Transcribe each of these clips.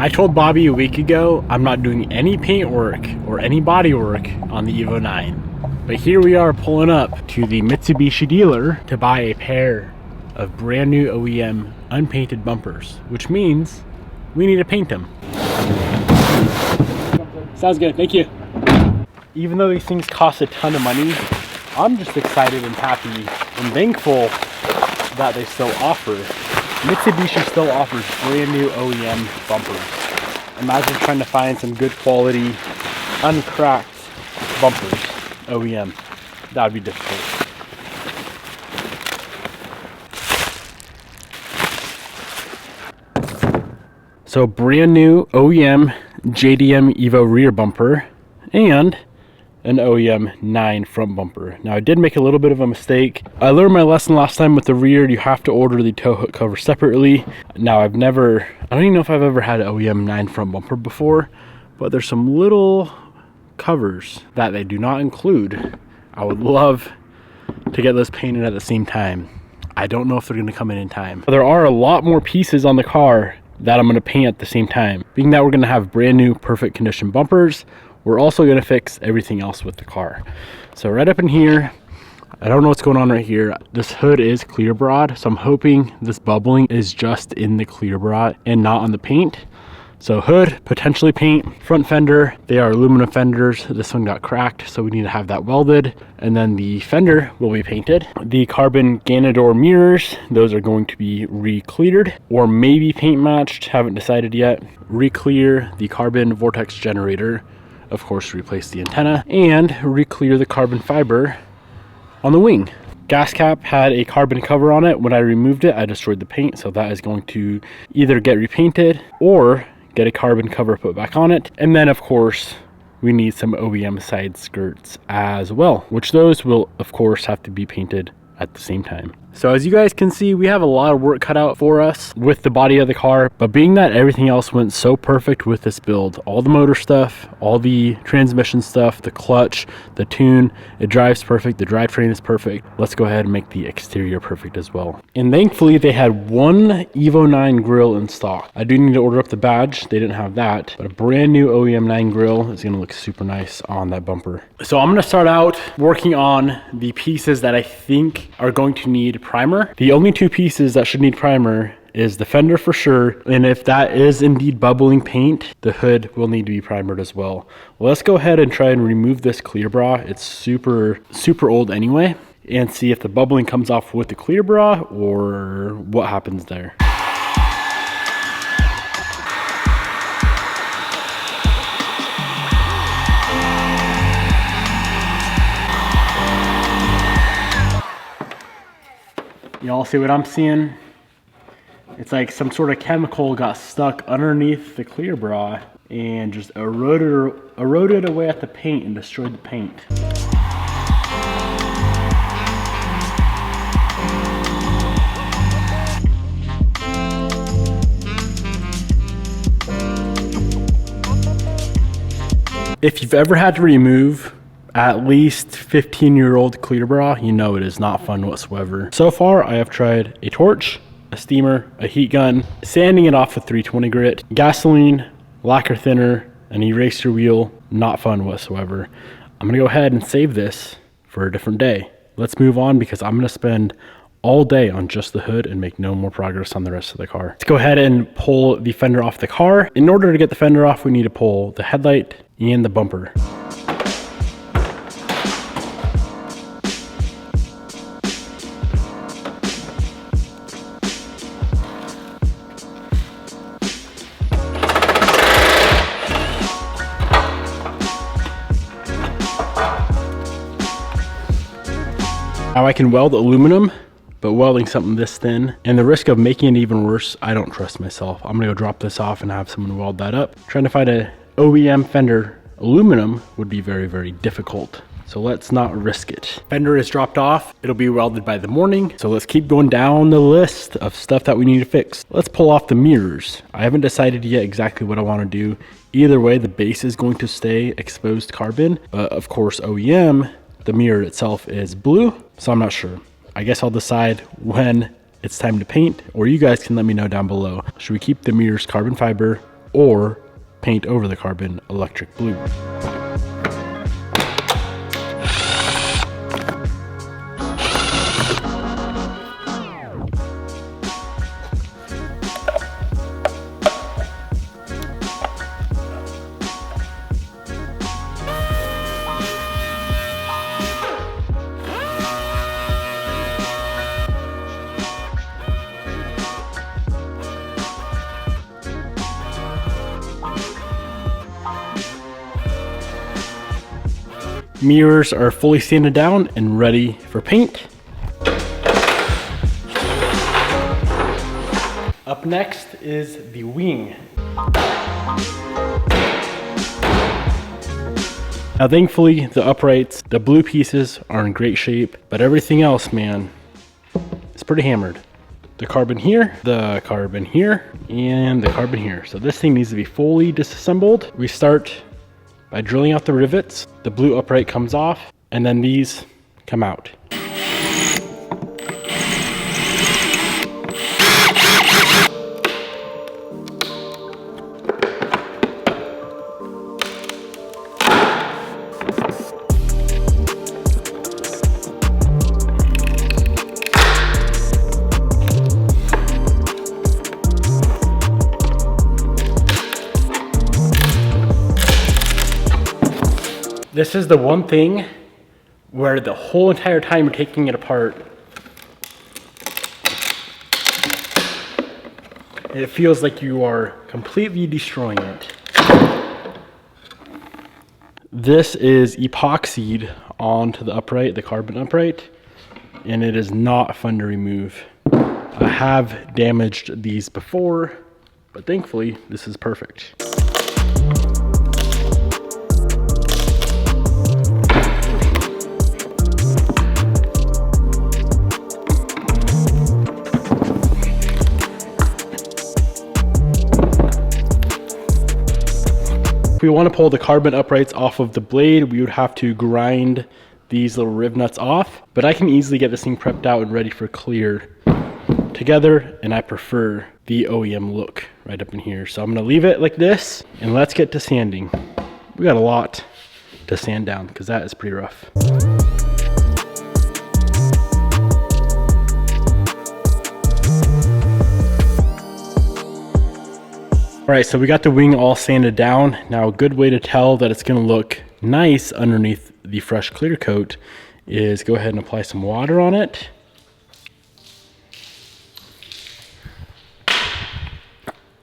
I told Bobby a week ago I'm not doing any paint work or any body work on the Evo 9. But here we are pulling up to the Mitsubishi dealer to buy a pair of brand new OEM unpainted bumpers, which means we need to paint them. Sounds good, thank you. Even though these things cost a ton of money, I'm just excited and happy and thankful that they still offer. Mitsubishi still offers brand new OEM bumpers. Imagine trying to find some good quality, uncracked bumpers, OEM. That would be difficult. So brand new OEM JDM Evo rear bumper and an OEM 9 front bumper. Now I did make a little bit of a mistake. I learned my lesson last time with the rear. You have to order the tow hook cover separately. Now I don't even know if I've ever had an OEM 9 front bumper before, but there's some little covers that they do not include. I would love to get those painted at the same time. I don't know if they're gonna come in time. There are a lot more pieces on the car that I'm gonna paint at the same time. Being that we're gonna have brand new perfect condition bumpers, we're also gonna fix everything else with the car. So right up in here, I don't know what's going on right here. This hood is clear broad, so I'm hoping this bubbling is just in the clear broad and not on the paint. So hood, potentially paint. Front fender, they are aluminum fenders. This one got cracked, so we need to have that welded. And then the fender will be painted. The carbon Ganador mirrors, those are going to be re-cleared or maybe paint matched, haven't decided yet. Re-clear the carbon vortex generator, of course replace the antenna, and re-clear the carbon fiber on the wing. Gas cap had a carbon cover on it. When I removed it, I destroyed the paint, so that is going to either get repainted or get a carbon cover put back on it. And then of course we need some OEM side skirts as well, which those will of course have to be painted at the same time. So as you guys can see, we have a lot of work cut out for us with the body of the car, but being that everything else went so perfect with this build, all the motor stuff, all the transmission stuff, the clutch, the tune, it drives perfect, the drivetrain is perfect. Let's go ahead and make the exterior perfect as well. And thankfully they had one Evo 9 grill in stock. I do need to order up the badge, they didn't have that, but a brand new OEM 9 grill is gonna look super nice on that bumper. So I'm gonna start out working on the pieces that I think are going to need primer. The only two pieces that should need primer is the fender for sure, and if that is indeed bubbling paint, the hood will need to be primered as well. Let's go ahead and try and remove this clear bra. It's super old anyway, and see if the bubbling comes off with the clear bra or what happens there. Y'all see what I'm seeing? It's like some sort of chemical got stuck underneath the clear bra and just eroded away at the paint and destroyed the paint. If you've ever had to remove at least 15-year-old clear bra, you know it is not fun whatsoever. So far, I have tried a torch, a steamer, a heat gun, sanding it off with 320 grit, gasoline, lacquer thinner, an eraser wheel, not fun whatsoever. I'm gonna go ahead and save this for a different day. Let's move on because I'm gonna spend all day on just the hood and make no more progress on the rest of the car. Let's go ahead and pull the fender off the car. In order to get the fender off, we need to pull the headlight and the bumper. Now I can weld aluminum, but welding something this thin and the risk of making it even worse, I don't trust myself. I'm gonna go drop this off and have someone weld that up. Trying to find a OEM fender aluminum would be very difficult. So let's not risk it. Fender is dropped off. It'll be welded by the morning. So let's keep going down the list of stuff that we need to fix. Let's pull off the mirrors. I haven't decided yet exactly what I want to do. Either way, the base is going to stay exposed carbon, but of course OEM, the mirror itself is blue. So I'm not sure. I guess I'll decide when it's time to paint, or you guys can let me know down below. Should we keep the mirrors carbon fiber or paint over the carbon electric blue. Mirrors are fully sanded down and ready for paint. Up next is the wing. Now thankfully the uprights, the blue pieces are in great shape, but everything else, man, it's pretty hammered. The carbon here, the carbon here, and the carbon here. So this thing needs to be fully disassembled. We start by drilling out the rivets. The blue upright comes off, and then these come out. This is the one thing where the whole entire time you're taking it apart, it feels like you are completely destroying it. This is epoxied onto the upright, the carbon upright, and it is not fun to remove. I have damaged these before, but thankfully this is perfect. If we want to pull the carbon uprights off of the blade, we would have to grind these little riv nuts off, but I can easily get this thing prepped out and ready for clear together, and I prefer the OEM look right up in here. So I'm going to leave it like this, and let's get to sanding. We got a lot to sand down because that is pretty rough. All right, so we got the wing all sanded down. Now a good way to tell that it's gonna look nice underneath the fresh clear coat is go ahead and apply some water on it.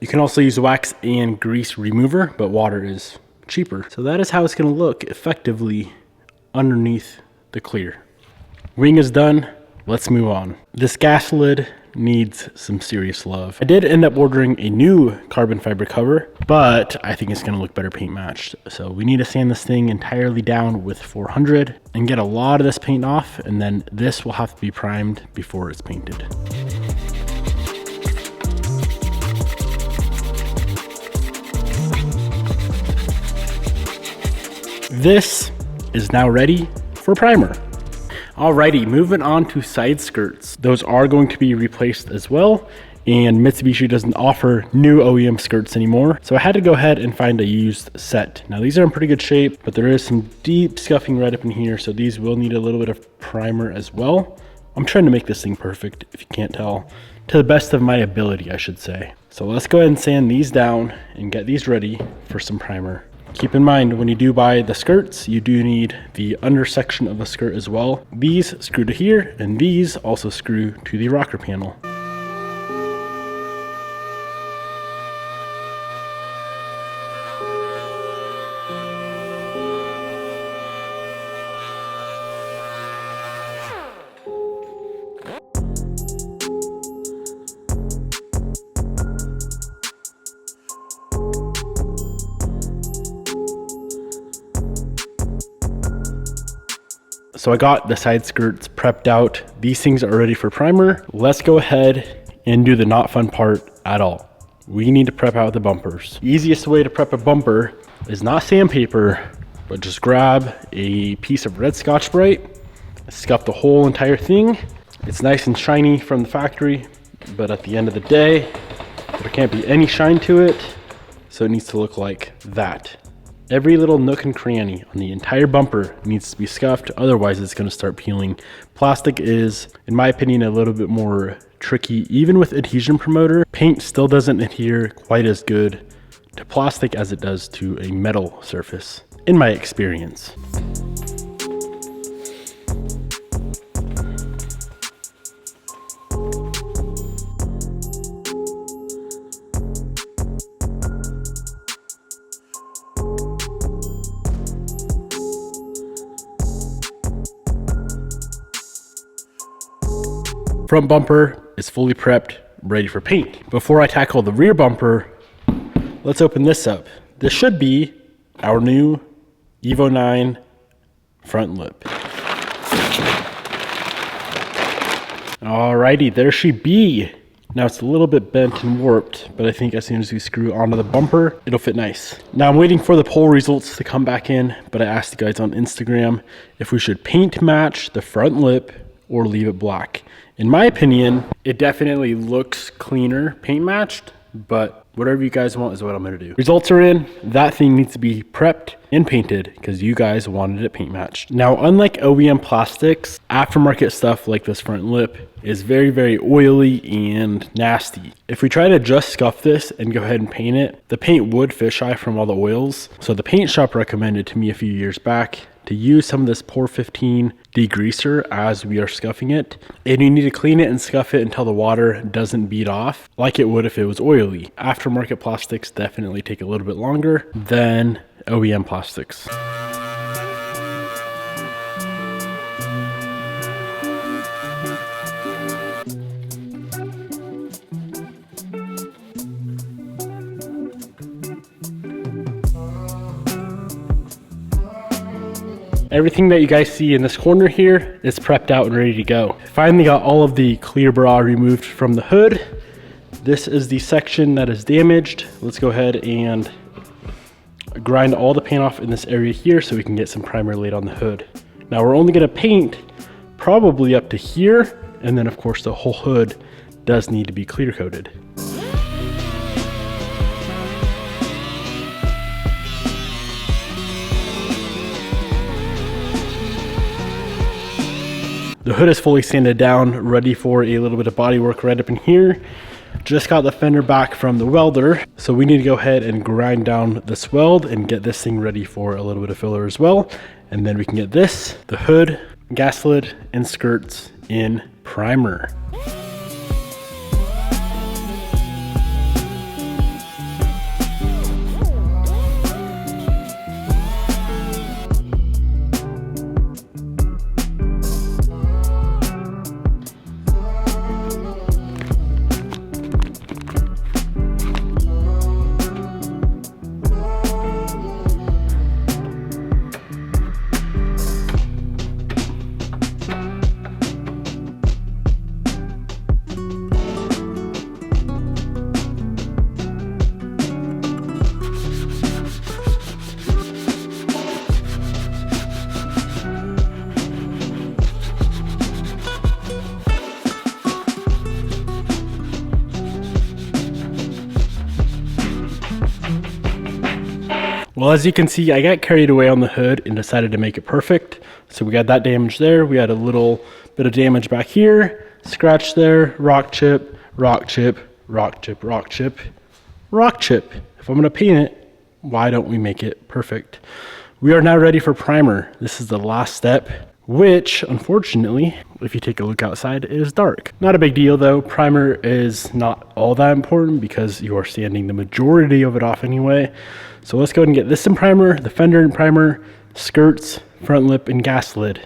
You can also use wax and grease remover, but water is cheaper. So that is how it's gonna look effectively underneath the clear. Wing is done, let's move on. This gas lid needs some serious love. I did end up ordering a new carbon fiber cover, but I think it's gonna look better paint matched. So we need to sand this thing entirely down with 400 and get a lot of this paint off, and then this will have to be primed before it's painted. This is now ready for primer. Alrighty, moving on to side skirts. Those are going to be replaced as well, and Mitsubishi doesn't offer new OEM skirts anymore, so I had to go ahead and find a used set. Now these are in pretty good shape, but there is some deep scuffing right up in here, so these will need a little bit of primer as well. I'm trying to make this thing perfect, if you can't tell, to the best of my ability, I should say. So let's go ahead and sand these down and get these ready for some primer. Keep in mind, when you do buy the skirts, you do need the under section of the skirt as well. These screw to here, and these also screw to the rocker panel. So I got the side skirts prepped out. These things are ready for primer. Let's go ahead and do the not fun part at all. We need to prep out the bumpers. The easiest way to prep a bumper is not sandpaper, but just grab a piece of red Scotch-Brite, scuff the whole entire thing. It's nice and shiny from the factory, but at the end of the day, there can't be any shine to it So it needs to look like that. Every little nook and cranny on the entire bumper needs to be scuffed, otherwise it's going to start peeling. Plastic is, in my opinion, a little bit more tricky. Even with adhesion promoter, paint still doesn't adhere quite as good to plastic as it does to a metal surface, in my experience. Front bumper is fully prepped, ready for paint. Before I tackle the rear bumper, let's open this up. This should be our new Evo 9 front lip. Alrighty, there she be. Now it's a little bit bent and warped, but I think as soon as we screw onto the bumper, it'll fit nice. Now I'm waiting for the poll results to come back in, but I asked you guys on Instagram if we should paint match the front lip or leave it black. In my opinion, it definitely looks cleaner paint matched, but whatever you guys want is what I'm gonna do. Results are in. That thing needs to be prepped and painted because you guys wanted it paint matched. Now, unlike OEM plastics, aftermarket stuff like this front lip is very, very oily and nasty. If we try to just scuff this and go ahead and paint it, the paint would fisheye from all the oils. So the paint shop recommended to me a few years back to use some of this Pour 15 degreaser as we are scuffing it. And you need to clean it and scuff it until the water doesn't bead off like it would if it was oily. Aftermarket plastics definitely take a little bit longer than OEM plastics. Everything that you guys see in this corner here is prepped out and ready to go. Finally got all of the clear bra removed from the hood. This is the section that is damaged. Let's go ahead and grind all the paint off in this area here so we can get some primer laid on the hood. Now we're only gonna paint probably up to here, and then of course the whole hood does need to be clear coated. The hood is fully sanded down, ready for a little bit of body work right up in here. Just got the fender back from the welder, so we need to go ahead and grind down this weld and get this thing ready for a little bit of filler as well. And then we can get this, the hood, gas lid, and skirts in primer. Well, as you can see, I got carried away on the hood and decided to make it perfect. So we got that damage there. We had a little bit of damage back here, scratch there, rock chip, rock chip, rock chip, rock chip, rock chip. If I'm gonna paint it, why don't we make it perfect? We are now ready for primer. This is the last step, which unfortunately, if you take a look outside, it is dark. Not a big deal though. Primer is not all that important because you are sanding the majority of it off anyway. So let's go ahead and get this in primer, the fender in primer, skirts, front lip, and gas lid.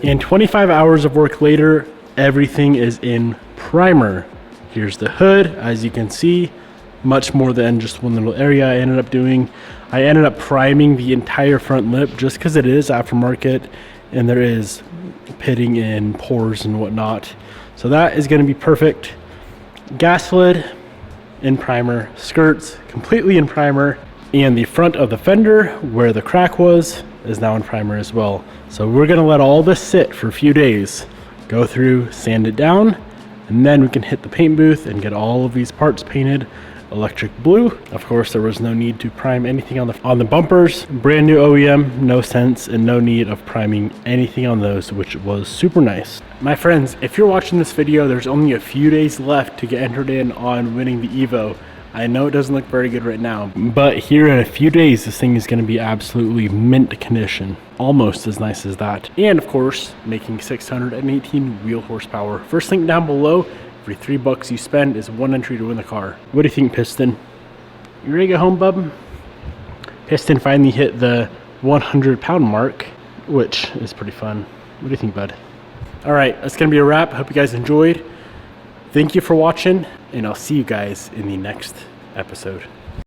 And 25 hours of work later, everything is in primer. Here's the hood, as you can see, much more than just one little area I ended up doing. I ended up priming the entire front lip just because it is aftermarket and there is pitting and pores and whatnot. So that is gonna be perfect. Gas lid in primer, skirts completely in primer, And the front of the fender, where the crack was, is now in primer as well. So we're gonna let all this sit for a few days, go through, sand it down, and then we can hit the paint booth and get all of these parts painted electric blue. Of course, there was no need to prime anything on the bumpers. Brand new OEM, no sense and no need of priming anything on those, which was super nice. My friends, if you're watching this video, there's only a few days left to get entered in on winning the Evo. I know it doesn't look very good right now, but here in a few days, this thing is going to be absolutely mint condition. Almost as nice as that. And of course, making 618 wheel horsepower. First link down below. Every $3 you spend is 1 entry to win the car. What do you think, Piston? You ready to go home, bub? Piston finally hit the 100-pound mark, which is pretty fun. What do you think, bud? All right, that's gonna be a wrap. Hope you guys enjoyed. Thank you for watching, and I'll see you guys in the next episode.